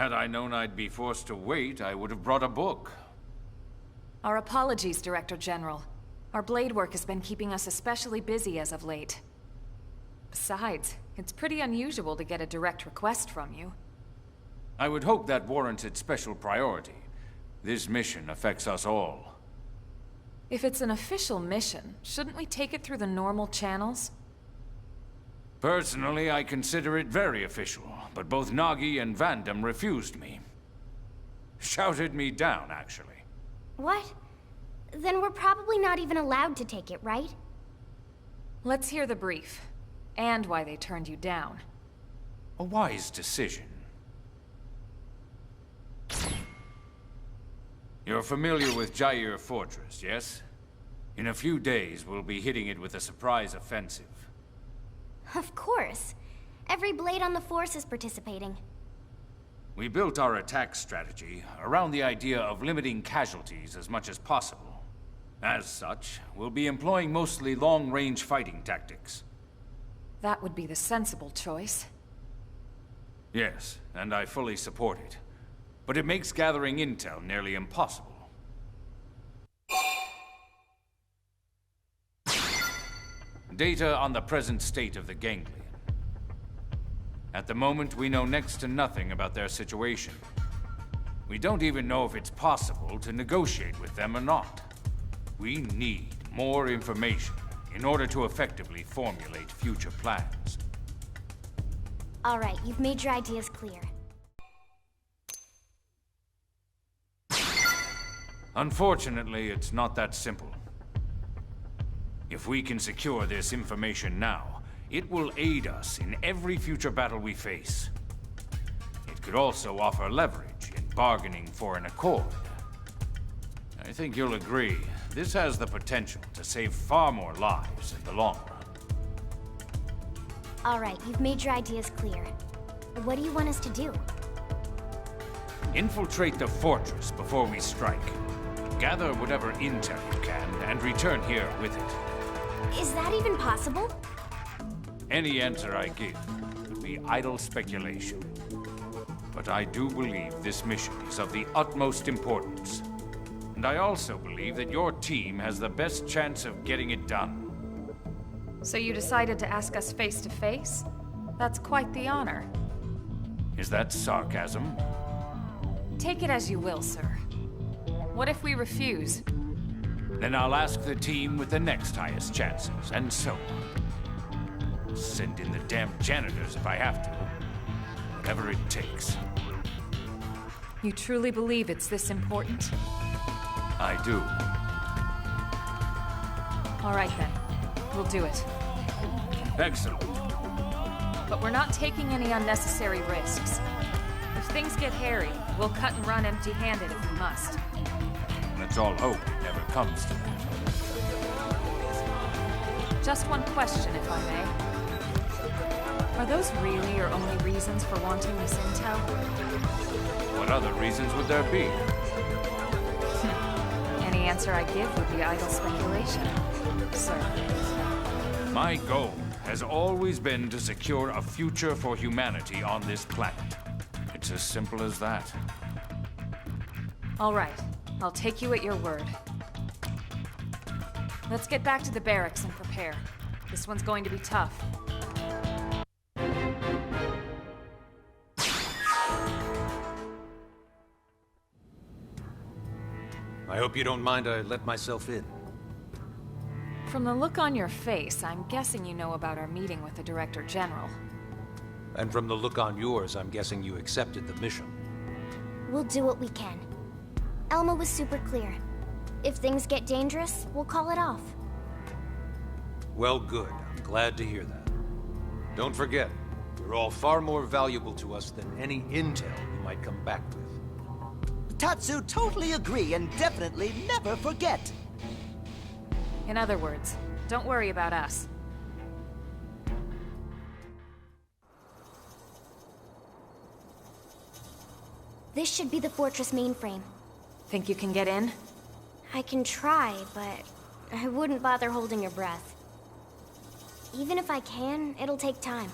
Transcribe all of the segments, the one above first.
Had I known I'd be forced to wait, I would have brought a book. Our apologies, Director General. Our blade work has been keeping us especially busy as of late. Besides, it's pretty unusual to get a direct request from you. I would hope that warranted special priority. This mission affects us all. If it's an official mission, shouldn't we take it through the normal channels? Personally, I consider it very official, but both Nagi and Vandam refused me. Shouted me down, actually. What? Then we're probably not even allowed to take it, right? Let's hear the brief, and why they turned you down. A wise decision. You're familiar with Jair Fortress, yes? In a few days, we'll be hitting it with a surprise offensive. Of course. Every blade on the Force is participating. We built our attack strategy around the idea of limiting casualties as much as possible. As such, we'll be employing mostly long-range fighting tactics. That would be the sensible choice. Yes, and I fully support it. But it makes gathering intel nearly impossible. Data on the present state of the ganglion. At the moment, we know next to nothing about their situation. We don't even know if it's possible to negotiate with them or not. We need more information in order to effectively formulate future plans. All right, you've made your ideas clear. Unfortunately, it's not that simple. If we can secure this information now, it will aid us in every future battle we face. It could also offer leverage in bargaining for an accord. I think you'll agree, this has the potential to save far more lives in the long run. All right, you've made your ideas clear. What do you want us to do? Infiltrate the fortress before we strike. Gather whatever intel you can and return here with it. Is that even possible? Any answer I give would be idle speculation. But I do believe this mission is of the utmost importance. And I also believe that your team has the best chance of getting it done. So you decided to ask us face to face? That's quite the honor. Is that sarcasm? Take it as you will, sir. What if we refuse? Then I'll ask the team with the next highest chances, and so on. Send in the damn janitors if I have to. Whatever it takes. You truly believe it's this important? I do. All right then. We'll do it. Excellent. But we're not taking any unnecessary risks. If things get hairy, we'll cut and run empty-handed if we must. Let's all hope it never comes to that. Just one question, if I may. Are those really your only reasons for wanting this intel? What other reasons would there be? Any answer I give would be idle speculation, sir. My goal has always been to secure a future for humanity on this planet. It's as simple as that. All right. I'll take you at your word. Let's get back to the barracks and prepare. This one's going to be tough. I hope you don't mind I let myself in. From the look on your face, I'm guessing you know about our meeting with the Director General. And from the look on yours, I'm guessing you accepted the mission. We'll do what we can. Elma was super clear. If things get dangerous, we'll call it off. Well, good. I'm glad to hear that. Don't forget, you're all far more valuable to us than any intel you might come back with. Tatsu totally agree and definitely never forget. In other words, don't worry about us. This should be the fortress mainframe. Think you can get in? I can try, but I wouldn't bother holding your breath. Even if I can, it'll take time.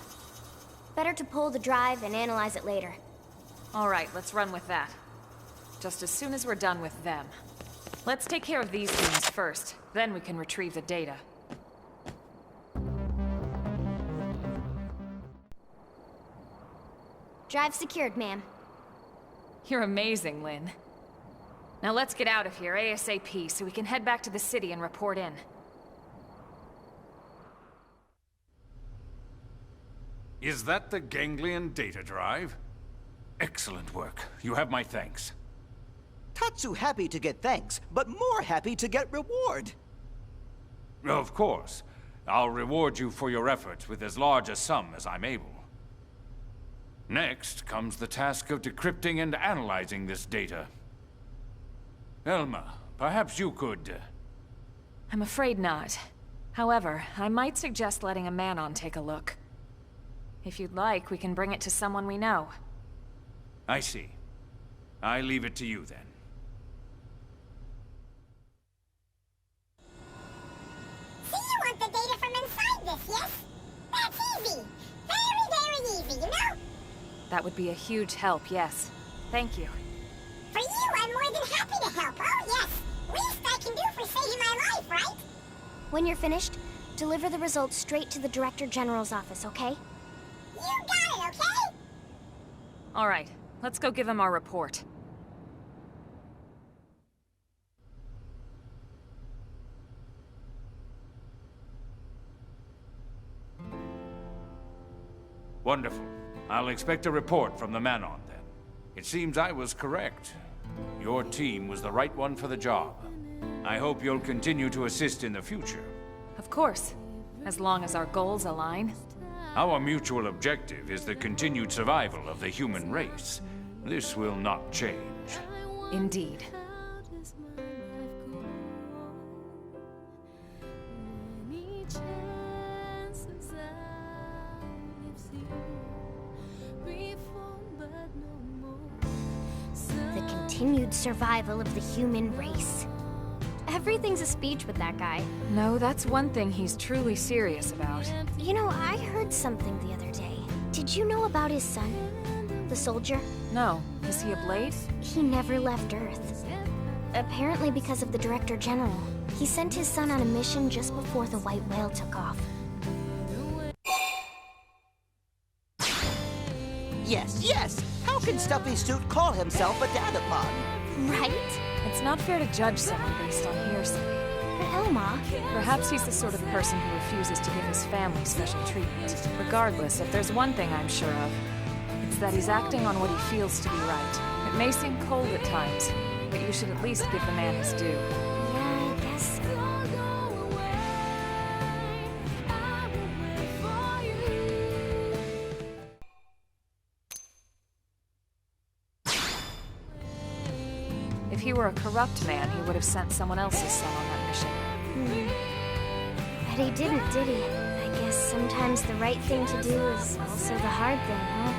Better to pull the drive and analyze it later. All right, let's run with that. Just as soon as we're done with them. Let's take care of these things first, then we can retrieve the data. Drive secured, ma'am. You're amazing, Lynn. Now let's get out of here ASAP so we can head back to the city and report in. Is that the ganglion data drive? Excellent work. You have my thanks. Tatsu happy to get thanks, but more happy to get reward. Of course. I'll reward you for your efforts with as large a sum as I'm able. Next comes the task of decrypting and analyzing this data. Elma, perhaps you could... I'm afraid not. However, I might suggest letting a man-on take a look. If you'd like, we can bring it to someone we know. I see. I leave it to you then. So you want the data from inside this, yes? That's easy. Very, very easy, you know? That would be a huge help, yes. Thank you. For you, I'm more than happy to help. Oh, yes. Least I can do for saving my life, right? When you're finished, deliver the results straight to the Director General's office, okay? You got it, okay? All right, let's go give him our report. Wonderful. I'll expect a report from the man-on then. It seems I was correct. Your team was the right one for the job. I hope you'll continue to assist in the future. Of course, as long as our goals align. Our mutual objective is the continued survival of the human race. This will not change. Indeed. The continued survival of the human race. Everything's a speech with that guy. No, that's one thing he's truly serious about. You know, I heard something the other day. Did you know about his son? The soldier? No. Is he a Blade? He never left Earth. Apparently because of the Director General. He sent his son on a mission just before the White Whale took off. Yes, yes! How can Stuffy Suit call himself a dadapod? Right? It's not fair to judge someone based on hearsay. But Elma... Perhaps he's the sort of person who refuses to give his family special treatment. Regardless, if there's one thing I'm sure of, it's that he's acting on what he feels to be right. It may seem cold at times, but you should at least give the man his due. Yeah, I guess so. If he were a corrupt man, he would have sent someone else's son on that mission. But he didn't, did he? I guess sometimes the right thing to do is also the hard thing, huh?